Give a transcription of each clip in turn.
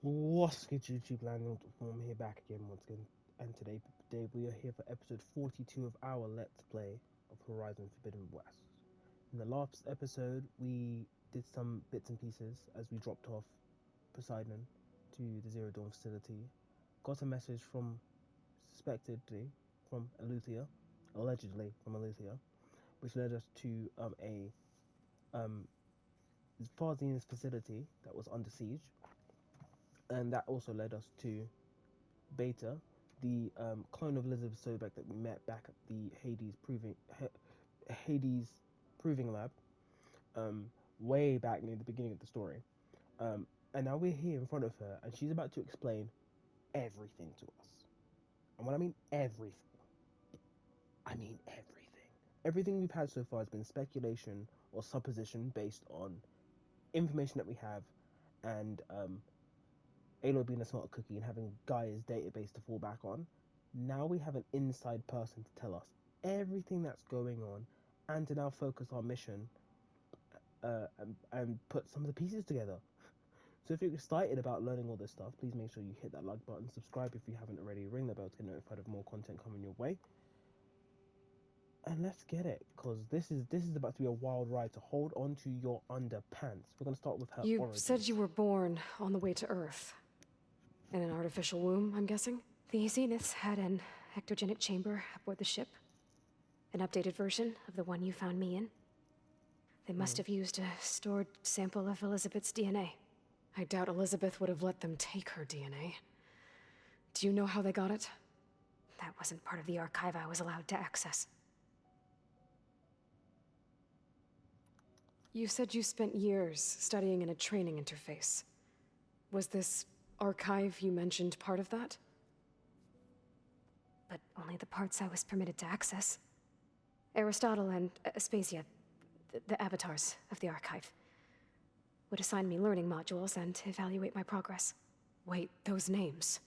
What's good, YouTube land? I'm here back again once again, and today we are here for episode 42 of our Let's Play of Horizon Forbidden West. In the last episode, we did some bits and pieces as we dropped off Poseidon to the Zero Dawn facility, got a message from, suspectedly, from Eleuthia, allegedly from Eleuthia, which led us to a Far Zenith facility that was under siege, and that also led us to Beta, the clone of Elizabeth Sobek that we met back at the Hades proving lab, way back near the beginning of the story. And now we're here in front of her, and she's about to explain everything to us. And when I mean everything, I mean everything. Everything we've had so far has been speculation or supposition based on information that we have, and Aloy being a smart cookie and having Gaia's database to fall back on. Now we have an inside person to tell us everything that's going on and to now focus our mission and put some of the pieces together. So if you're excited about learning all this stuff, please make sure you hit that like button, subscribe if you haven't already, ring the bell to get notified of more content coming your way. And let's get it, because this is about to be a wild ride, to hold on to your underpants. We're going to start with her You origins. said you were born on the way to Earth. In an artificial womb, I'm guessing? The Zeniths had an ectogenic chamber aboard the ship. An updated version of the one you found me in. They must have used a stored sample of Elizabeth's DNA. I doubt Elizabeth would have let them take her DNA. Do you know how they got it? That wasn't part of the archive I was allowed to access. You said you spent years studying in a training interface. Was this archive you mentioned part of that? But only the parts I was permitted to access. Aristotle and Aspasia, the avatars of the archive, would assign me learning modules and evaluate my progress. Wait, those names.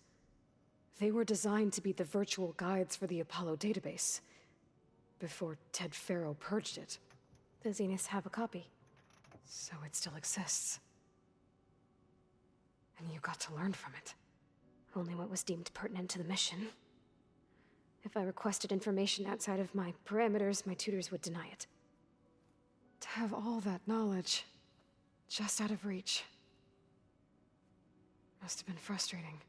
They were designed to be the virtual guides for the Apollo database, before Ted Faro purged it. The Zeniths have a copy, so it still exists. And you got to learn from it. Only what was deemed pertinent to the mission. If I requested information outside of my parameters, my tutors would deny it. To have all that knowledge, just out of reach, must have been frustrating.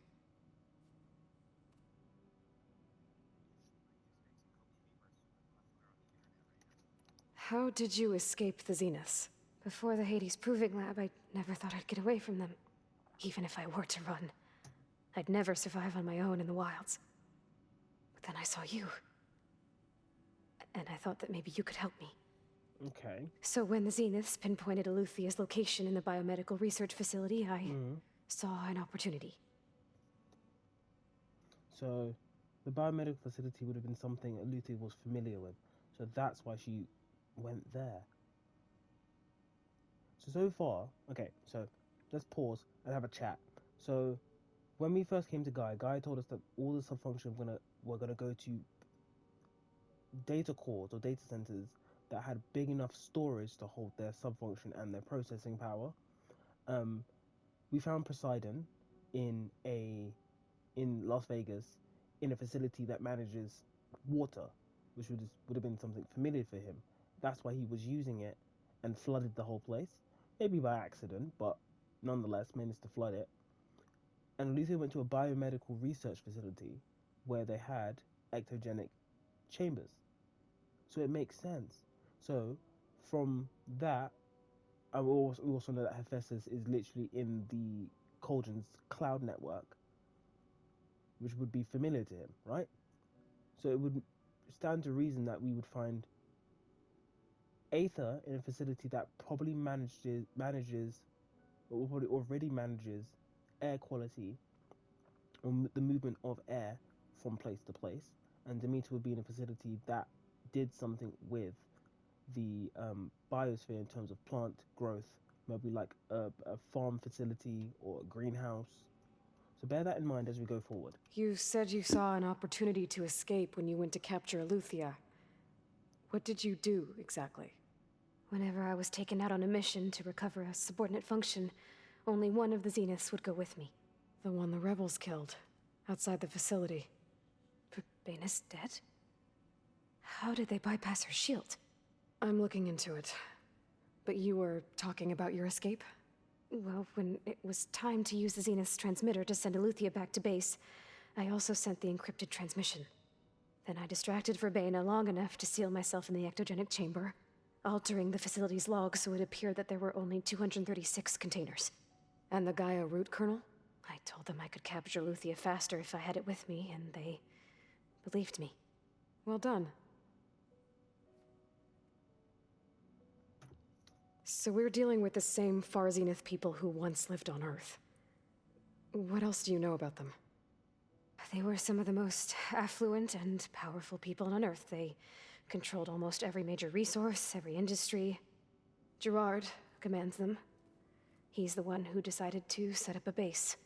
How did you escape the Zeniths? Before the Hades Proving Lab, I never thought I'd get away from them. Even if I were to run, I'd never survive on my own in the wilds. But then I saw you. And I thought that maybe you could help me. Okay. So when the Zeniths pinpointed Eleuthia's location in the biomedical research facility, I saw an opportunity. So the biomedical facility would have been something Eleuthia was familiar with. So that's why she went there. So far, okay, so let's pause and have a chat. So when we first came to Guy told us that all the subfunction were gonna go to data cores or data centers that had big enough storage to hold their subfunction and their processing power. We found Poseidon in Las Vegas in a facility that manages water, which would have been something familiar for him. That's why he was using it and flooded the whole place. Maybe by accident, but nonetheless managed to flood it. And Luther went to a biomedical research facility where they had ectogenic chambers. So it makes sense. So from that, we also know that Hephaestus is literally in the Cauldron's cloud network, which would be familiar to him, right? So it would stand to reason that we would find Aether in a facility that probably manages or probably already manages air quality or the movement of air from place to place, and Demeter would be in a facility that did something with the biosphere in terms of plant growth, maybe like a farm facility or a greenhouse. So bear that in mind as we go forward. You said you saw an opportunity to escape when you went to capture Eleuthia. What did you do, exactly? Whenever I was taken out on a mission to recover a subordinate function, only one of the Zeniths would go with me. The one the rebels killed, outside the facility. Verbena's dead? How did they bypass her shield? I'm looking into it. But you were talking about your escape? Well, when it was time to use the Zenith's transmitter to send Eleuthia back to base, I also sent the encrypted transmission. Then I distracted Verbena long enough to seal myself in the ectogenic chamber, altering the facility's log so it appeared that there were only 236 containers. And the Gaia root kernel? I told them I could capture Eleuthia faster if I had it with me, and they believed me. Well done. So we're dealing with the same Far Zenith people who once lived on Earth. What else do you know about them? They were some of the most affluent and powerful people on Earth. They controlled almost every major resource, every industry. Gerard commands them. He's the one who decided to set up a base.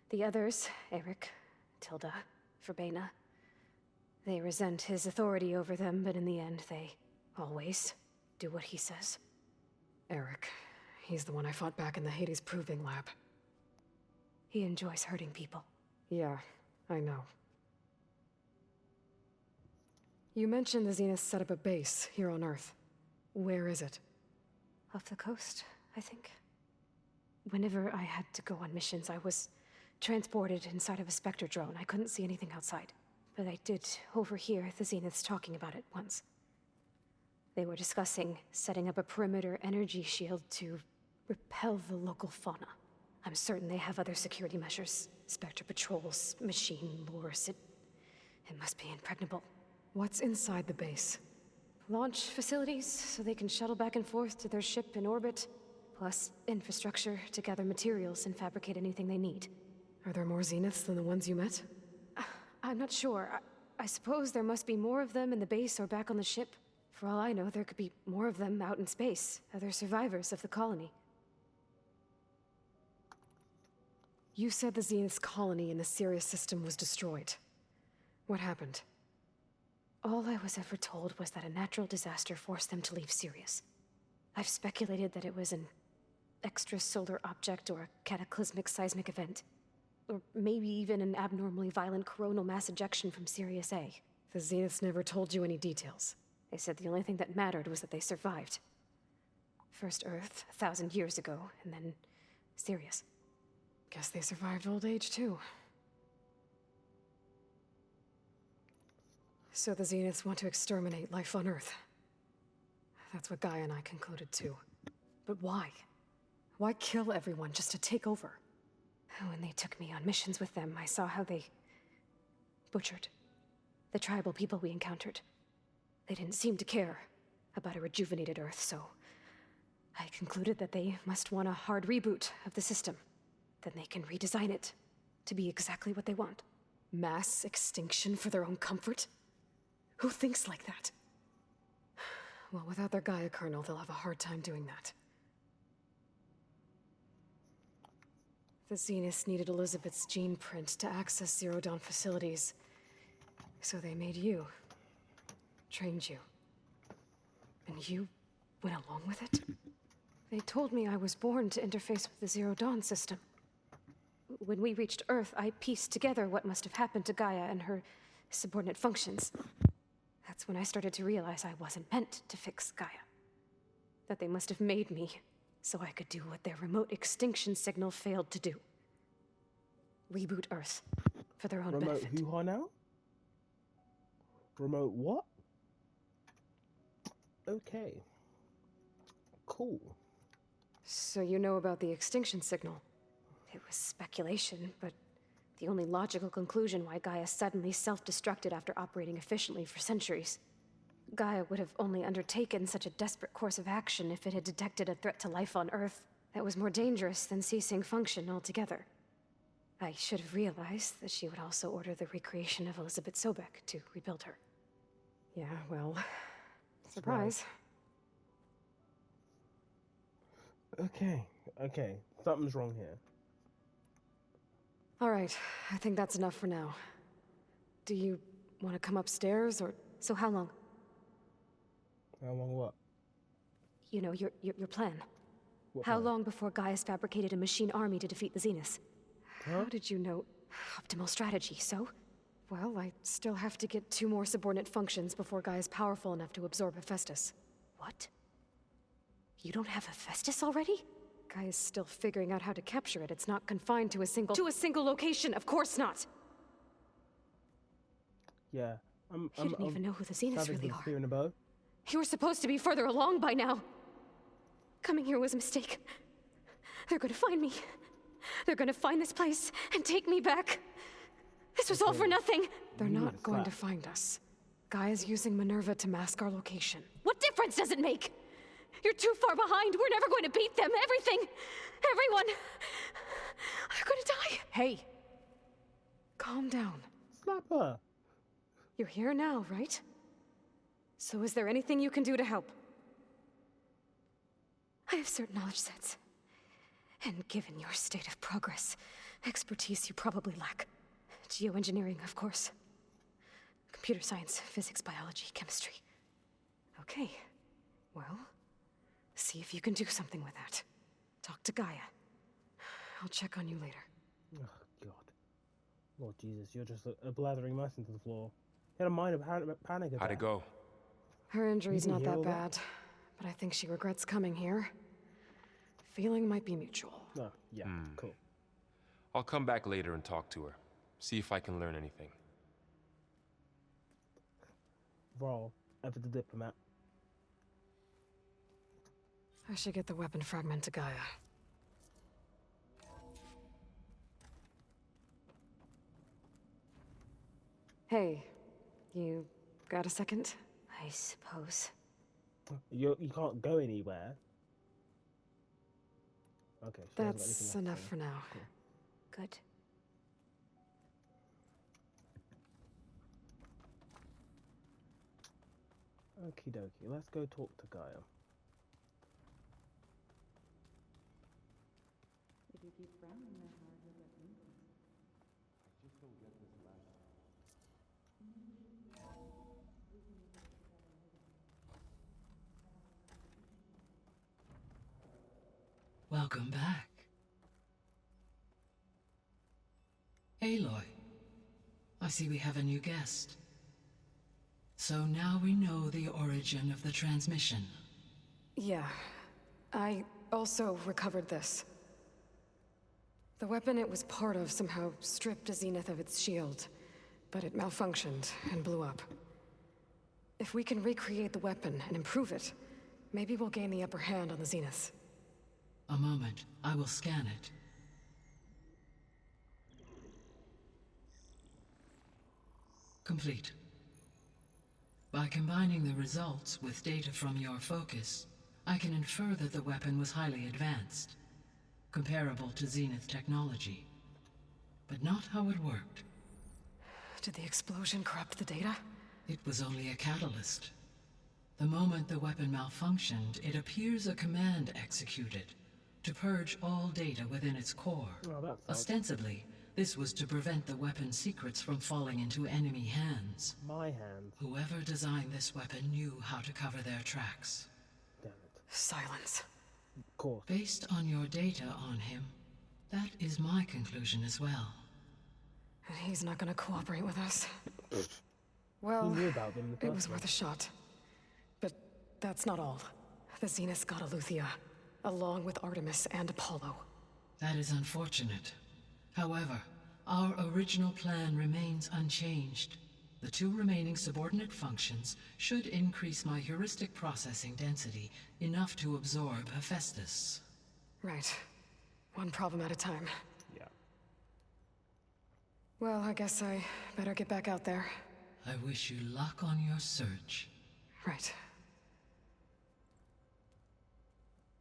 The others, Eric, Tilda, Verbena, they resent his authority over them, but in the end, they always do what he says. Eric. He's the one I fought back in the Hades Proving Lab. He enjoys hurting people. Yeah, I know. You mentioned the Zenith set up a base here on Earth. Where is it? Off the coast, I think. Whenever I had to go on missions, I was transported inside of a Spectre drone. I couldn't see anything outside. But I did overhear the Zeniths talking about it once. They were discussing setting up a perimeter energy shield to repel the local fauna. I'm certain they have other security measures. Spectre patrols, machine lures. It must be impregnable. What's inside the base? Launch facilities, so they can shuttle back and forth to their ship in orbit. Plus infrastructure to gather materials and fabricate anything they need. Are there more Zeniths than the ones you met? I'm not sure. I suppose there must be more of them in the base or back on the ship. For all I know, there could be more of them out in space, other survivors of the colony. You said the Zenith's colony in the Sirius system was destroyed. What happened? All I was ever told was that a natural disaster forced them to leave Sirius. I've speculated that it was an extrasolar object or a cataclysmic seismic event. Or maybe even an abnormally violent coronal mass ejection from Sirius A. The Zeniths never told you any details. They said the only thing that mattered was that they survived. First Earth, 1,000 years ago, and then Sirius. Guess they survived old age, too. So the Zeniths want to exterminate life on Earth. That's what Gaia and I concluded, too. But why? Why kill everyone just to take over? When they took me on missions with them, I saw how they butchered the tribal people we encountered. They didn't seem to care about a rejuvenated Earth, so I concluded that they must want a hard reboot of the system. Then they can redesign it to be exactly what they want. Mass extinction for their own comfort? Who thinks like that? Well, without their Gaia kernel, they'll have a hard time doing that. The Zeniths needed Elizabeth's gene print to access Zero Dawn facilities, so they made you. Trained you. And you went along with it? They told me I was born to interface with the Zero Dawn system. When we reached Earth, I pieced together what must have happened to Gaia and her subordinate functions. That's when I started to realize I wasn't meant to fix Gaia. That they must have made me so I could do what their remote extinction signal failed to do. Reboot Earth for their own benefit. Remote hoo-ha now? Remote what? Okay. Cool. So you know about the extinction signal? It was speculation, but the only logical conclusion why Gaia suddenly self-destructed after operating efficiently for centuries. Gaia would have only undertaken such a desperate course of action if it had detected a threat to life on Earth that was more dangerous than ceasing function altogether. I should have realized that she would also order the recreation of Elizabeth Sobek to rebuild her. Yeah, well, surprise. Okay. Something's wrong here. All right, I think that's enough for now. Do you want to come upstairs, or... So how long? How long what? You know, your plan. What How plan? long before Gaia's fabricated a machine army to defeat the Zeniths? How did you know? Optimal strategy, so? Well, I still have to get 2 more subordinate functions before Gaia's powerful enough to absorb Hephaestus. What? You don't have Hephaestus already? Gaia's still figuring out how to capture it. It's not confined to a single location, of course not! Yeah. You didn't even know who the Zeniths really are. Spear and a bow. You were supposed to be further along by now. Coming here was a mistake. They're gonna find me. They're gonna find this place and take me back. This was all for nothing. They're not going to find us. Gaia's using Minerva to mask our location. What difference does it make? You're too far behind. We're never going to beat them. Everything. Everyone. They're gonna die. Hey. Calm down. Slap her. You're here now, right? So is there anything you can do to help? I have certain knowledge sets. And given your state of progress, expertise you probably lack. Geoengineering, of course. Computer science, physics, biology, chemistry. Okay. Well, see if you can do something with that. Talk to Gaia. I'll check on you later. Oh, God. Lord Jesus, you're just a blathering mess into the floor. You had a mind of panic attack. How'd it go? Her injury's You not can that heal bad, but I think she regrets coming here. Feeling might be mutual. Oh, yeah, cool. I'll come back later and talk to her. See if I can learn anything. Varl, ever the diplomat. I should get the weapon fragment to Gaia. Hey, you got a second? I suppose. You can't go anywhere. Okay. She hasn't got anything That's left, enough so- for now. Cool. Good. Okie dokie, let's go talk to Gaia. Welcome back. Aloy, I see we have a new guest. So now we know the origin of the transmission. Yeah. I also recovered this. The weapon it was part of somehow stripped a Zenith of its shield, but it malfunctioned and blew up. If we can recreate the weapon and improve it, maybe we'll gain the upper hand on the Zeniths. A moment, I will scan it. Complete. By combining the results with data from your focus, I can infer that the weapon was highly advanced, comparable to Zenith technology. But not how it worked. Did the explosion corrupt the data? It was only a catalyst. The moment the weapon malfunctioned, it appears a command executed to purge all data within its core. Oh, that sucks. Ostensibly, this was to prevent the weapon's secrets from falling into enemy hands. My hand. Whoever designed this weapon knew how to cover their tracks. Damn it. Silence. Of course. Based on your data on him, that is my conclusion as well. And he's not gonna cooperate with us. He Well, knew about them in the it first was worth a shot. But that's not all. The Zeniths got Eleuthia, along with Artemis and Apollo. That is unfortunate. However, our original plan remains unchanged. The 2 remaining subordinate functions should increase my heuristic processing density enough to absorb Hephaestus. Right. One problem at a time. Yeah. Well, I guess I better get back out there. I wish you luck on your search. Right.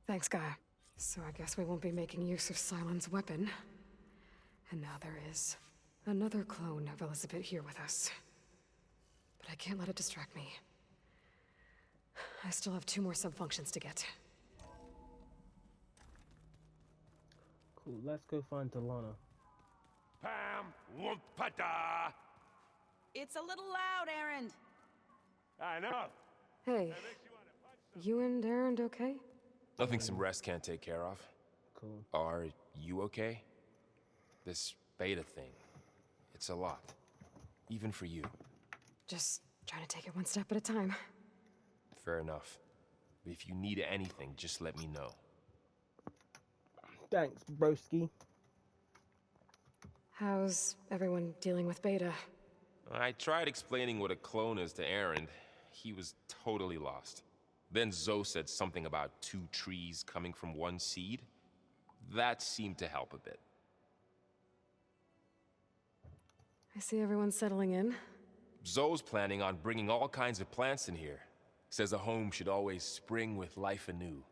Thanks, Gaia. So I guess we won't be making use of Sylens' weapon. And now there is another clone of Elizabeth here with us. But I can't let it distract me. I still have 2 more subfunctions to get. Cool, let's go find Delana. Pam Wumpada! It's a little loud, Erend. I know. Hey, you and Erend okay? Nothing some rest can't take care of. Cool. Are you okay? This beta thing, it's a lot. Even for you. Just trying to take it one step at a time. Fair enough. If you need anything, just let me know. Thanks, broski. How's everyone dealing with Beta? I tried explaining what a clone is to Aaron. He was totally lost. Then Zoe said something about 2 trees coming from 1 seed. That seemed to help a bit. I see everyone settling in. Zoe's planning on bringing all kinds of plants in here. Says a home should always spring with life anew.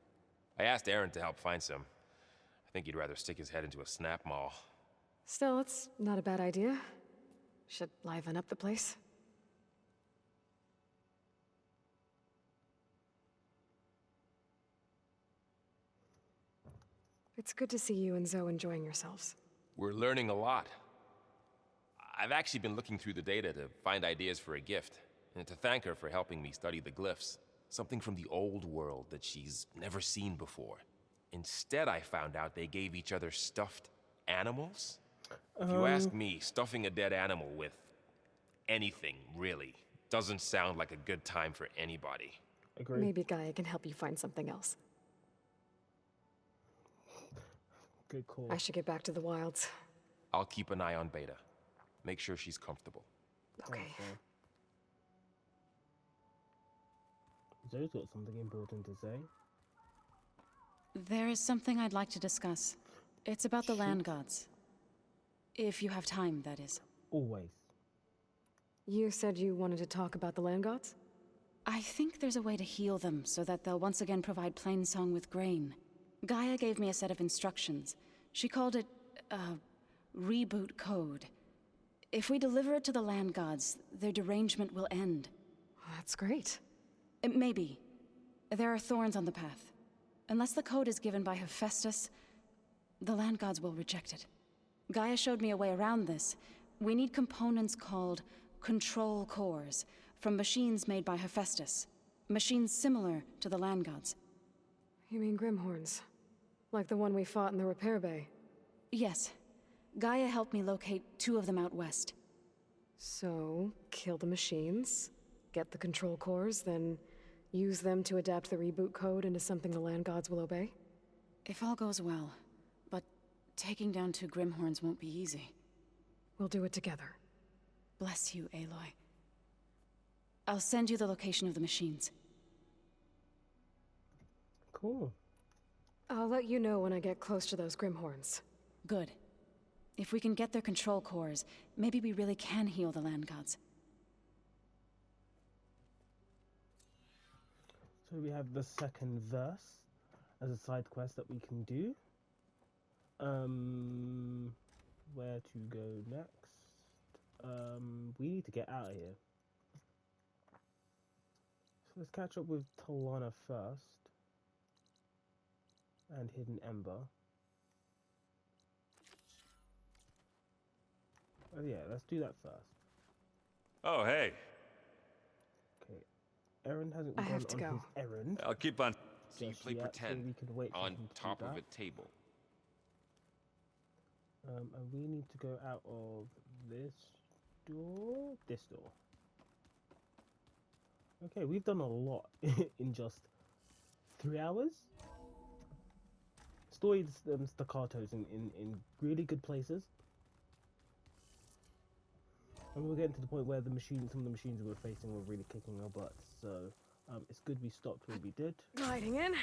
I asked Aaron to help find some. I think he'd rather stick his head into a snap mall. Still, it's not a bad idea. Should liven up the place. It's good to see you and Zoe enjoying yourselves. We're learning a lot. I've actually been looking through the data to find ideas for a gift, and to thank her for helping me study the glyphs. Something from the old world that she's never seen before. Instead, I found out they gave each other stuffed animals. If you ask me, stuffing a dead animal with anything, really, doesn't sound like a good time for anybody. Agree. Maybe Gaia can help you find something else. Good call. I should get back to the wilds. I'll keep an eye on Beta. Make sure she's comfortable. Okay. Zoe's got something important to say. There is something I'd like to discuss. It's about the land gods. If you have time, that is. Always. You said you wanted to talk about the land gods? I think there's a way to heal them so that they'll once again provide Plainsong with grain. Gaia gave me a set of instructions. She called it, reboot code. If we deliver it to the land gods, their derangement will end. That's great. Maybe. There are thorns on the path. Unless the code is given by Hephaestus, the land gods will reject it. Gaia showed me a way around this. We need components called control cores from machines made by Hephaestus. Machines similar to the land gods. You mean Grimhorns? Like the one we fought in the repair bay? Yes. Gaia helped me locate 2 of them out west. So, kill the machines, get the control cores, then use them to adapt the reboot code into something the land gods will obey? If all goes well. But taking down 2 Grimhorns won't be easy. We'll do it together. Bless you, Aloy. I'll send you the location of the machines. Cool. I'll let you know when I get close to those Grimhorns. Good. If we can get their control cores, maybe we really can heal the land gods. So we have the second verse as a side quest that we can do. Where to go next? We need to get out of here. So let's catch up with Talana first. And Hidden Ember. Oh yeah, let's do that first. Oh, hey. Okay. Aaron hasn't I gone have to on go. his errand. I'll keep on. So you just play yet, so pretend we can wait for on him to do top of that. a table. And we need to go out of this door, this door. Okay, we've done a lot in just 3 hours. Story staccatos in really good places. And we're getting to the point where some of the machines we were facing were really kicking our butts. So it's good we stopped when we did. Gliding in.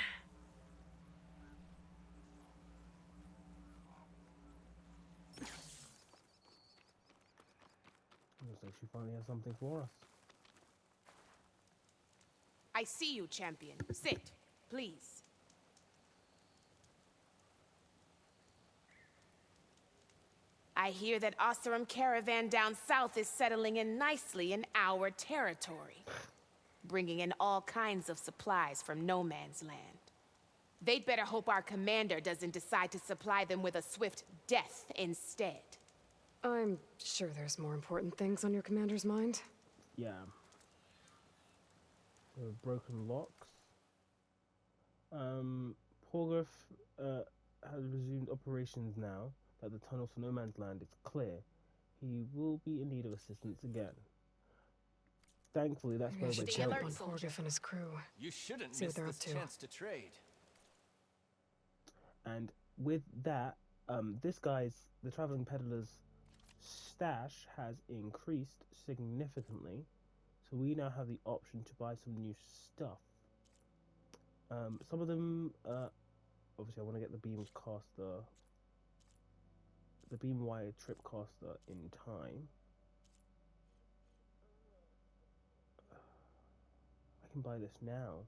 Looks like she finally has something for us. I see you, champion. Sit, please. I hear that Oseram caravan down south is settling in nicely in our territory, bringing in all kinds of supplies from no man's land. They'd better hope our commander doesn't decide to supply them with a swift death instead. I'm sure there's more important things on your commander's mind. Yeah. Broken locks. Porgriff has resumed operations now. that the tunnel for No Man's Land is clear, he will be in need of assistance again. Thankfully, that's Maybe I where should we're check going. on Horgriff and his crew. You shouldn't See miss what they're this up to. chance to trade. And with that, the traveling peddler's stash has increased significantly, so we now have the option to buy some new stuff. Some of them, obviously, I want to get the beam wire trip caster in time. I can buy this now.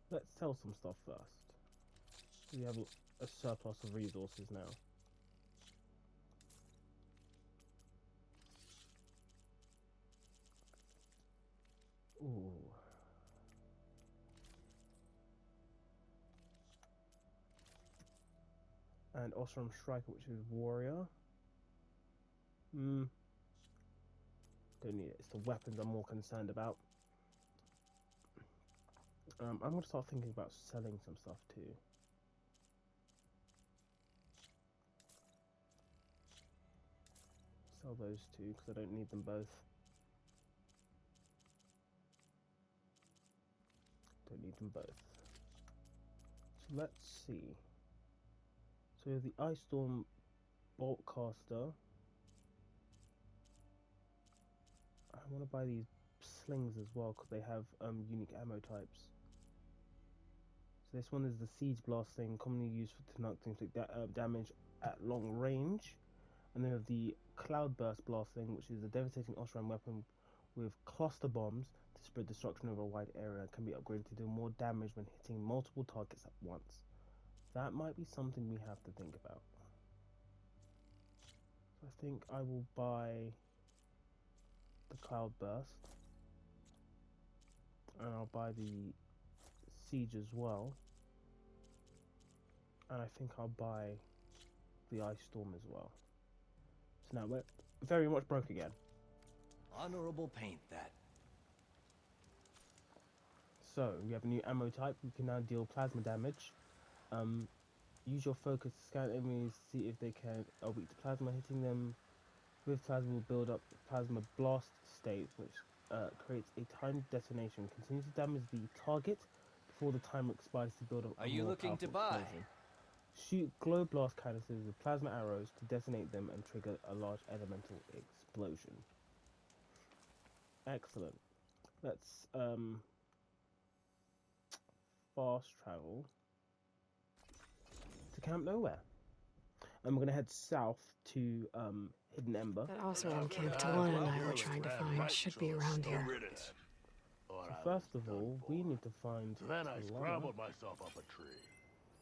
Let's sell some stuff first. We have a surplus of resources now. Ooh. And Osram Striker, which is Warrior. Don't need it. It's the weapons I'm more concerned about. I'm going to start thinking about selling some stuff too. Sell those two because I don't need them both. Don't need them both. So let's see. So we have the Ice Storm Bolt Caster. I want to buy these slings as well because they have unique ammo types. So this one is the Siege Blast thing, commonly used for Tenakth to inflict damage at long range. And then we have the Cloudburst Blast thing, which is a devastating Osram weapon with cluster bombs to spread destruction over a wide area. It can be upgraded to do more damage when hitting multiple targets at once. That might be something we have to think about. So I think I will buy the Cloudburst. And I'll buy the Siege as well. And I think I'll buy the Ice Storm as well. So now we're very much broke again. Honorable paint that. So we have a new ammo type. We can now deal plasma damage. Use your focus to scan enemies, see if they are weak to plasma. Hitting them with plasma will build up plasma blast state, which creates a timed detonation. Continue to damage the target before the timer expires to build up a Are you more looking to powerful buy? explosion. Shoot glow blast canisters with plasma arrows to detonate them and trigger a large elemental explosion. Excellent. Let's fast travel to Camp Nowhere. And we're gonna head south to Hidden Ember. That Osram camp Talana and I were trying to find should be around here. So first of all, we need to find Then I Talana. scrambled myself up a tree.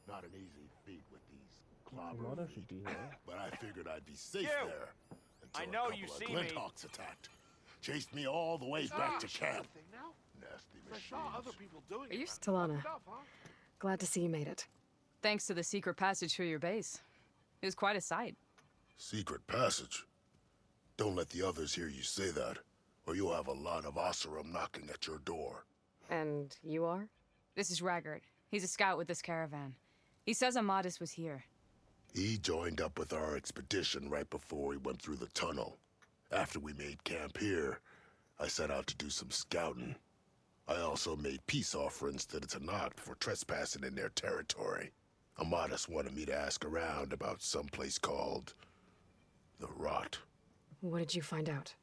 Not an easy feat with these clobbers. Talana should be here. But I figured I'd be safe You! there. I Until know a couple you of see glint me. hawks attacked. Chased me all the way back to camp. Nasty I saw other machines. people doing Are you it. Talana? Enough, huh? Glad to see you made it. Thanks to the secret passage through your base. It was quite a sight. Secret passage. Don't let the others hear you say that, or you'll have a lot of Oseram knocking at your door. And you are? This is Raggard. He's a scout with this caravan. He says Amadis was here. He joined up with our expedition right before we went through the tunnel. After we made camp here, I set out to do some scouting. I also made peace offerings to the Tenakth for trespassing in their territory. Amadis wanted me to ask around about some place called the Rot. What did you find out?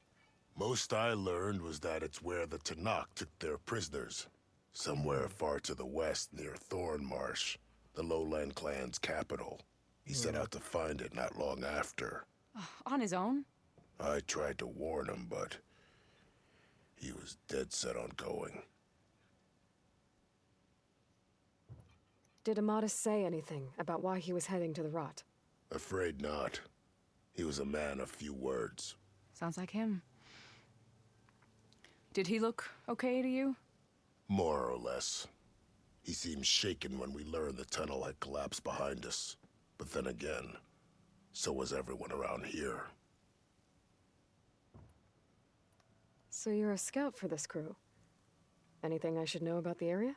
Most I learned was that it's where the Tenakth took their prisoners. Somewhere far to the west near Thornmarsh, the Lowland clan's capital. He set out to find it not long after. On his own? I tried to warn him, but he was dead set on going. Did Amadis say anything about why he was heading to the Rot? Afraid not. He was a man of few words. Sounds like him. Did he look okay to you? More or less. He seemed shaken when we learned the tunnel had collapsed behind us. But then again, so was everyone around here. So you're a scout for this crew. Anything I should know about the area?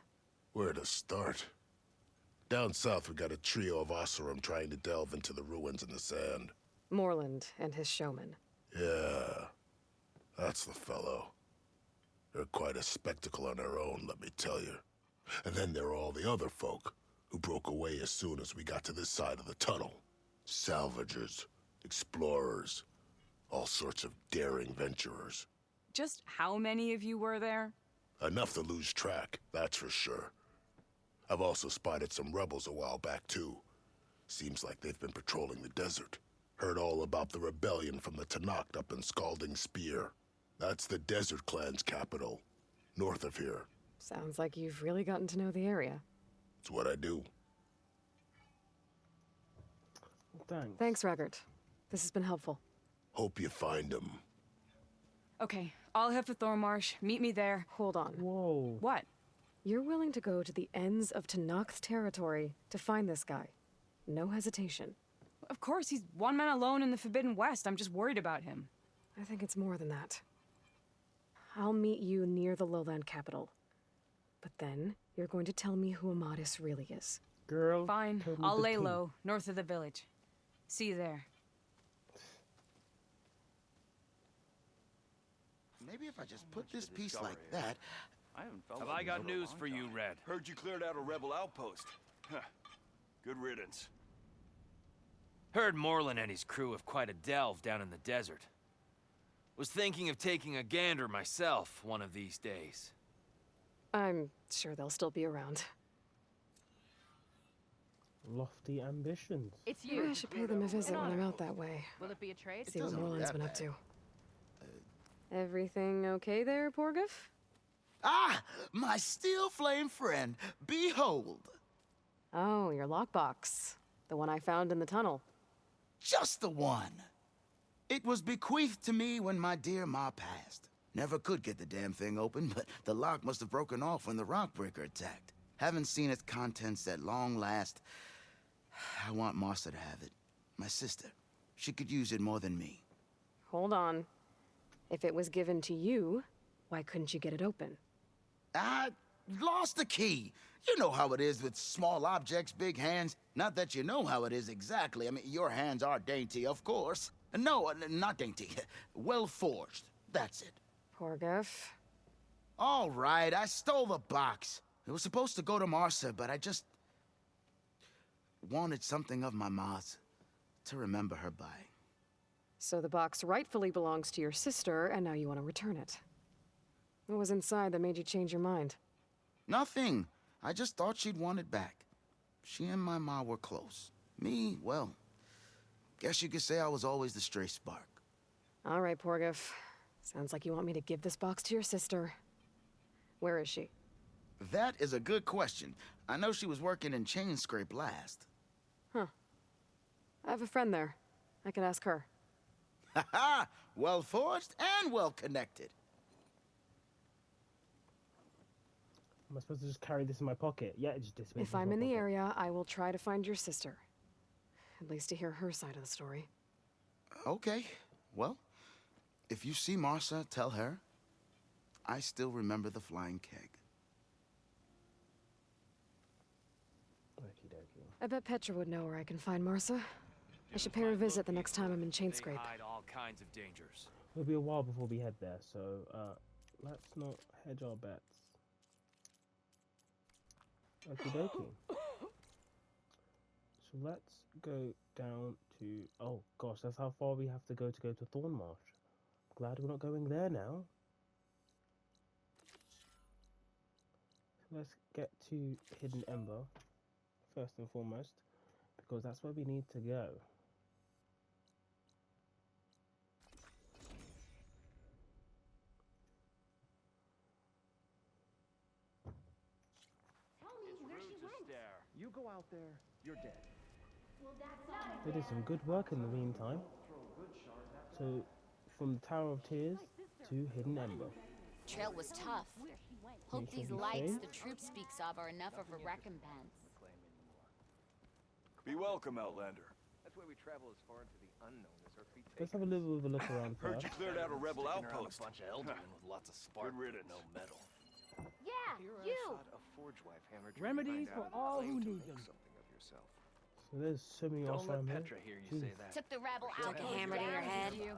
Where to start? Down south, we got a trio of Oseram trying to delve into the ruins in the sand. Morland and his showman. Yeah, that's the fellow. They're quite a spectacle on their own, let me tell you. And then there are all the other folk, who broke away as soon as we got to this side of the tunnel. Salvagers, explorers, all sorts of daring venturers. Just how many of you were there? Enough to lose track, that's for sure. I've also spotted some rebels a while back, too. Seems like they've been patrolling the desert. Heard all about the rebellion from the Tenakth up in Scalding Spear. That's the Desert Clan's capital, north of here. Sounds like you've really gotten to know the area. It's what I do. Thanks. Thanks, Raggart. This has been helpful. Hope you find him. Okay, I'll head for Thornmarsh. Meet me there. Hold on. Whoa. What? You're willing to go to the ends of Tenakth territory to find this guy. No hesitation. Of course, he's one man alone in the Forbidden West. I'm just worried about him. I think it's more than that. I'll meet you near the lowland capital. But then, you're going to tell me who Amadis really is. Girl. Fine, tell me I'll the lay tea. low, north of the village. See you there. Maybe if I just put this piece like that. Have I got news for you, Red? Heard you cleared out a rebel outpost. Huh. Good riddance. Heard Morland and his crew have quite a delve down in the desert. Was thinking of taking a gander myself one of these days. I'm sure they'll still be around. Lofty ambitions. It's Maybe you. I should pay them a visit when I'm out that way. Will it be a trade? See what doesn't look Morland's that been up bad. to. Everything okay there, Porgif? Ah! My steel flame friend, behold! Oh, your lockbox. The one I found in the tunnel. Just the one! It was bequeathed to me when my dear ma passed. Never could get the damn thing open, but the lock must have broken off when the Rockbreaker attacked. Haven't seen its contents at long last. I want Martha to have it. My sister. She could use it more than me. Hold on. If it was given to you, why couldn't you get it open? I lost the key. You know how it is with small objects, big hands. Not that you know how it is exactly. I mean, your hands are dainty, of course. No, not dainty. Well forged. That's it. Porgif. All right, I stole the box. It was supposed to go to Martha, but I just wanted something of my ma's to remember her by. So the box rightfully belongs to your sister, and now you want to return it. What was inside that made you change your mind? Nothing. I just thought she'd want it back. She and my ma were close. Me, well, guess you could say I was always the stray spark. All right, Porgif. Sounds like you want me to give this box to your sister. Where is she? That is a good question. I know she was working in Chainscrape last. Huh. I have a friend there. I could ask her. Ha ha! Well forged and well connected. Am I supposed to just carry this in my pocket? Yeah, it just disappears. If I'm in the area, I will try to find your sister. At least to hear her side of the story. Okay, well, if you see Martha, tell her I still remember the flying keg. Okie dokie. I bet Petra would know where I can find Martha. I should pay her a visit the next time I'm in Chainscrape. They hide all kinds of dangers. It'll be a while before we head there, so let's not hedge our bets. Okie dokie. So let's go down to... Oh gosh, that's how far we have to go to Thornmarsh. Glad we're not going there now. So let's get to Hidden Ember, first and foremost, because that's where we need to go. You go out there, you're dead. They did some good work in the meantime. So, from the Tower of Tears to Hidden Ember. Trail was tough. Hope Make sure these you lights save. the troop speaks of are enough of a recompense. Be welcome, Outlander. That's why we travel as far into the unknown as our feet take Let's have a little bit of a look around Heard first. you cleared out a rebel Sticking around outpost. A bunch of Eldermen with lots of spark, Good riddance. but no metal. Yeah, Here you! I fought a forge wife hammer trying to Remedies find for out all if you who claim need to them. make something of yourself. So there's so many Don't awesome let here. Petra hear you Jeez. say that. Took the rebel She'll outpost have hammer to your down, head. did you?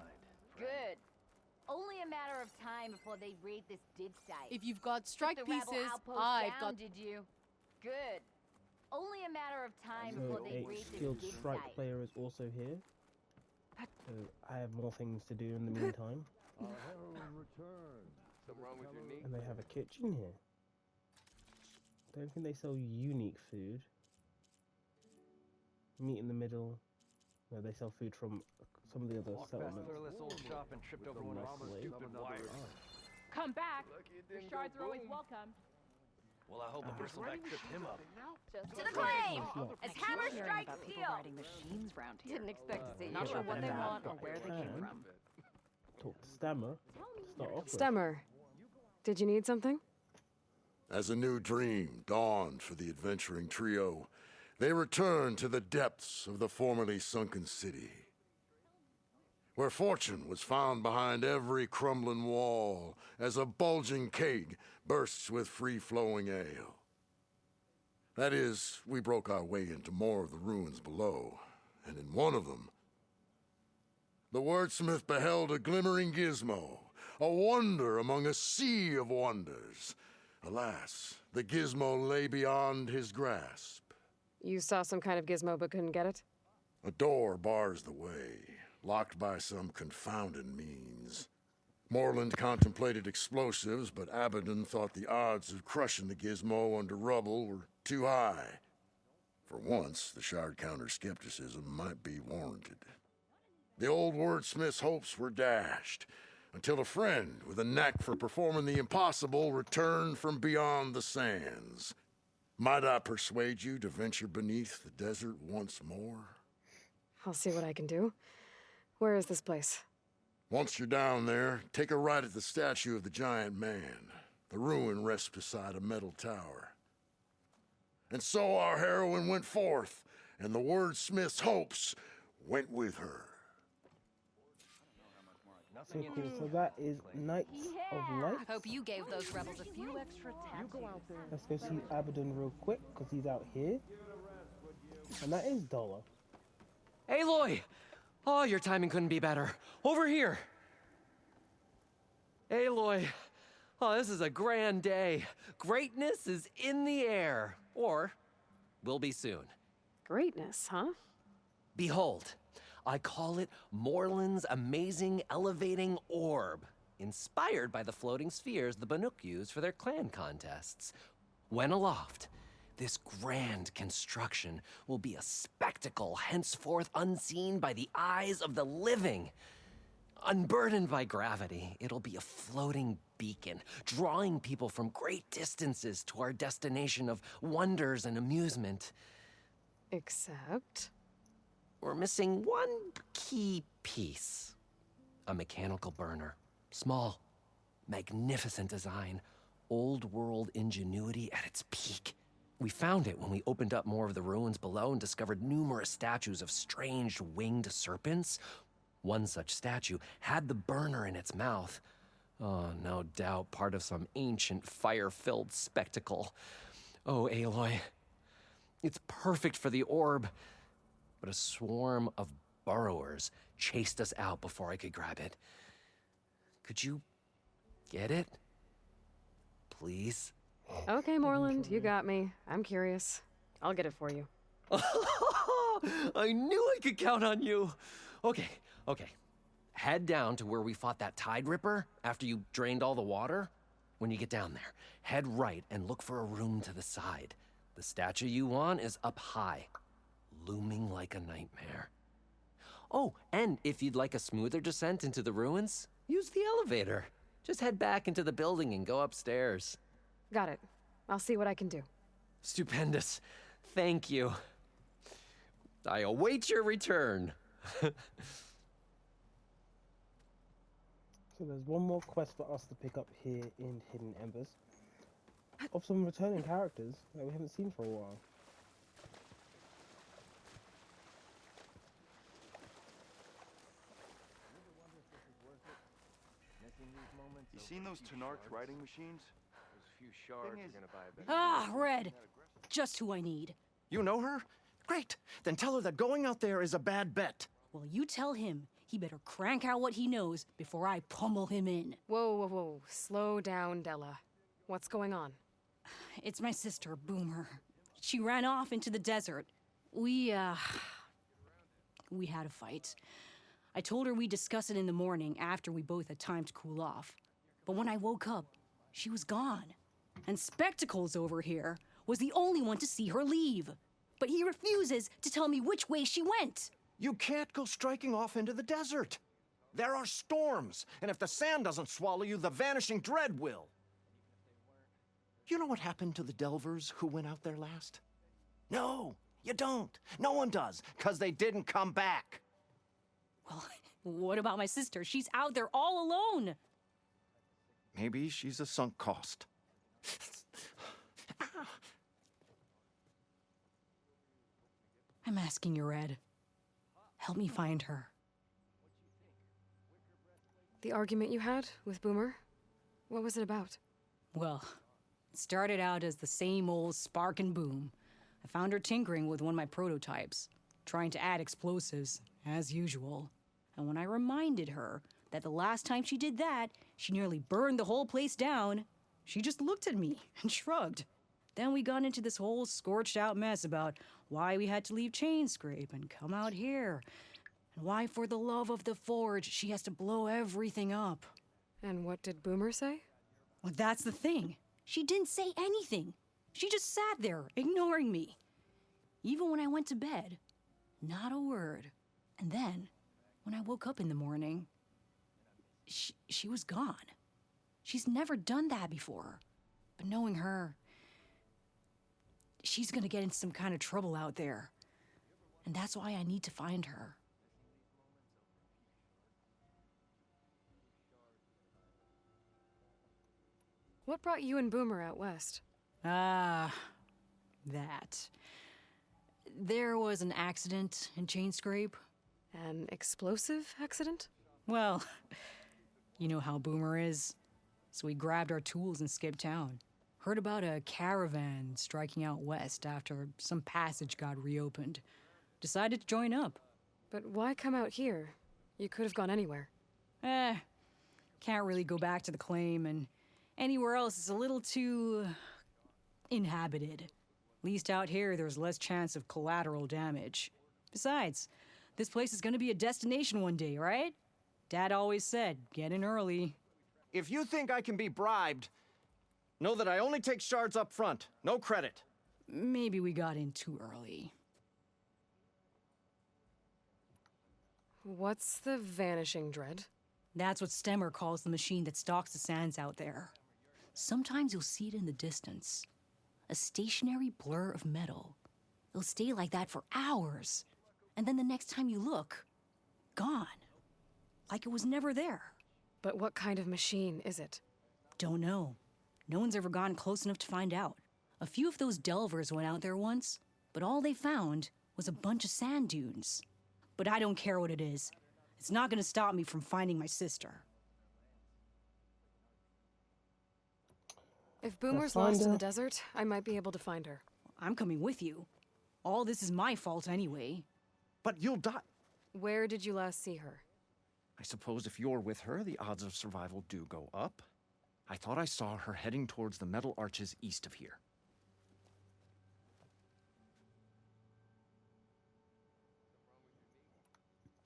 Good. Only a matter of time before they raid this dig site. If you've got strike Took the rebel pieces, outpost I've down, got. did you? Good. Only a matter of time before So they a raid skilled this dig strike site. player is also here. So I have more things to do in the meantime. Something wrong with your knee? And they have a kitchen here. Don't think they sell unique food. Meat in the middle. No, they sell food from some of the other settlements. This old shop and tripped over one of our Roughly. stupid wires. Come back. Lucky it Your didn't shards go are always boom. welcome. Well, I hope the bristleback tripped him up. To the claim! As hammer strikes steel! machines round here. Didn't expect to see Not you sure up what and they about. want or where they came And from. talk to Stammer. Start off with. Stemmer, did you need something? As a new dream dawned for the adventuring trio, they returned to the depths of the formerly sunken city, where fortune was found behind every crumbling wall as a bulging keg bursts with free-flowing ale. That is, we broke our way into more of the ruins below, and in one of them, the wordsmith beheld a glimmering gizmo, a wonder among a sea of wonders. Alas, the gizmo lay beyond his grasp. You saw some kind of gizmo but couldn't get it? A door bars the way, locked by some confounded means. Moreland contemplated explosives, but Abaddon thought the odds of crushing the gizmo under rubble were too high. For once, the shard counter's skepticism might be warranted. The old wordsmith's hopes were dashed, until a friend with a knack for performing the impossible returned from beyond the sands. Might I persuade you to venture beneath the desert once more? I'll see what I can do. Where is this place? Once you're down there, take a right at the statue of the giant man. The ruin rests beside a metal tower. And so our heroine went forth, and the wordsmith's hopes went with her. So cool. So that is Knights of Light. Hope you gave those rebels a few extra tattoos. Let's go see Abaddon real quick, because he's out here. And that is Dollar. Aloy! Oh, your timing couldn't be better. Over here! Aloy! Oh, this is a grand day. Greatness is in the air. Or, will be soon. Greatness, huh? Behold, I call it Moreland's amazing elevating orb, inspired by the floating spheres the Banuk use for their clan contests. When aloft, this grand construction will be a spectacle henceforth unseen by the eyes of the living. Unburdened by gravity, it'll be a floating beacon, drawing people from great distances to our destination of wonders and amusement. Except? We're missing one key piece. A mechanical burner. Small, magnificent design, old-world ingenuity at its peak. We found it when we opened up more of the ruins below and discovered numerous statues of strange winged serpents. One such statue had the burner in its mouth. Oh, no doubt part of some ancient fire-filled spectacle. Oh, Aloy, it's perfect for the orb. But a swarm of burrowers chased us out before I could grab it. Could you get it? Please? Okay, Moreland, you got me. I'm curious. I'll get it for you. I knew I could count on you. Okay. Head down to where we fought that Tide Ripper after you drained all the water. When you get down there, head right and look for a room to the side. The statue you want is up high, looming like a nightmare. Oh, and if you'd like a smoother descent into the ruins, use the elevator. Just head back into the building and go upstairs. Got it. I'll see what I can do. Stupendous. Thank you. I await your return. So there's one more quest for us to pick up here in Hidden Embers. Of some returning characters that we haven't seen for a while. You seen those Tenarch riding machines? few shards, you're gonna buy a better. Ah, Red. Just who I need. You know her? Great. Then tell her that going out there is a bad bet. Well, you tell him he better crank out what he knows before I pummel him in. Whoa, whoa, whoa. Slow down, Della. What's going on? It's my sister, Boomer. She ran off into the desert. We had a fight. I told her we'd discuss it in the morning after we both had time to cool off. But when I woke up, she was gone. And Spectacles over here was the only one to see her leave. But he refuses to tell me which way she went. You can't go striking off into the desert. There are storms, and if the sand doesn't swallow you, the Vanishing Dread will. You know what happened to the Delvers who went out there last? No, you don't. No one does, because they didn't come back. Well, what about my sister? She's out there all alone. Maybe she's a sunk cost. I'm asking you, Red. Help me find her. The argument you had with Boomer? What was it about? Well, it started out as the same old spark and boom. I found her tinkering with one of my prototypes, trying to add explosives, as usual. And when I reminded her that the last time she did that, she nearly burned the whole place down, she just looked at me and shrugged. Then we got into this whole scorched out mess about why we had to leave Chainscrape and come out here, and why for the love of the Forge she has to blow everything up. And what did Boomer say? Well, that's the thing. She didn't say anything. She just sat there, ignoring me. Even when I went to bed, not a word. And then, when I woke up in the morning, she was gone. She's never done that before. But knowing her, she's gonna get in some kind of trouble out there. And that's why I need to find her. What brought you and Boomer out west? Ah, that. There was an accident in Chainscrape. An explosive accident? Well, you know how Boomer is. So we grabbed our tools and skipped town. Heard about a caravan striking out west after some passage got reopened. Decided to join up. But why come out here? You could have gone anywhere. Can't really go back to the claim, and anywhere else is a little too inhabited. At least out here, there's less chance of collateral damage. Besides, this place is gonna be a destination one day, right? Dad always said, get in early. If you think I can be bribed, know that I only take shards up front, no credit. Maybe we got in too early. What's the Vanishing Dread? That's what Stemmer calls the machine that stalks the sands out there. Sometimes you'll see it in the distance. A stationary blur of metal. It'll stay like that for hours. And then the next time you look, gone. Like it was never there. But what kind of machine is it? Don't know. No one's ever gone close enough to find out. A few of those delvers went out there once, but all they found was a bunch of sand dunes. But I don't care what it is. It's not gonna stop me from finding my sister. If Boomer's lost in the desert, I might be able to find her. I'm coming with you. All this is my fault anyway. But you'll die. Where did you last see her? I suppose if you're with her, the odds of survival do go up. I thought I saw her heading towards the metal arches east of here.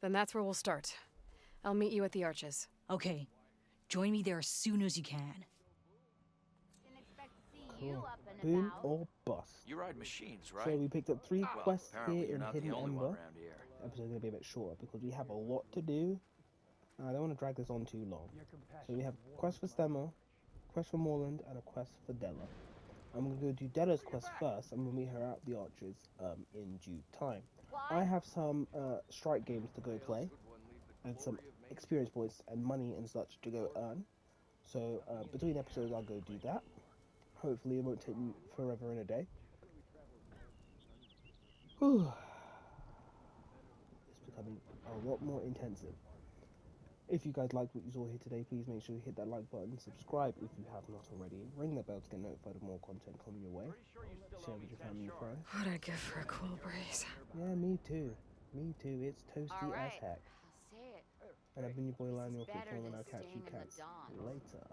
Then that's where we'll start. I'll meet you at the arches. Okay. Join me there as soon as you can. Cool. Boom or bust. You ride machines, right? So we picked up 3 quests apparently here you're in not Hidden the only one Ember. around here. Episode's gonna be a bit shorter because we have a lot to do. I don't want to drag this on too long. So we have quest for Stemmer, quest for Morland, and a quest for Della. I'm gonna go do Della's quest first, and we'll meet her at the arches in due time. I have some strike games to go play, and some experience points and money and such to go earn. So between episodes, I'll go do that. Hopefully, it won't take me forever in a day. Whew. It's becoming a lot more intensive. If you guys liked what you saw here today, please make sure you hit that like button, subscribe if you have not already, ring that bell to get notified of more content coming your way, share with your family and friends. What I'd give for a cool breeze. Yeah, me too. Me too. It's toasty as heck. I'll say it. And I've been your boy Lionel Better King, and than I'll catch you staying in the cats dawn. later.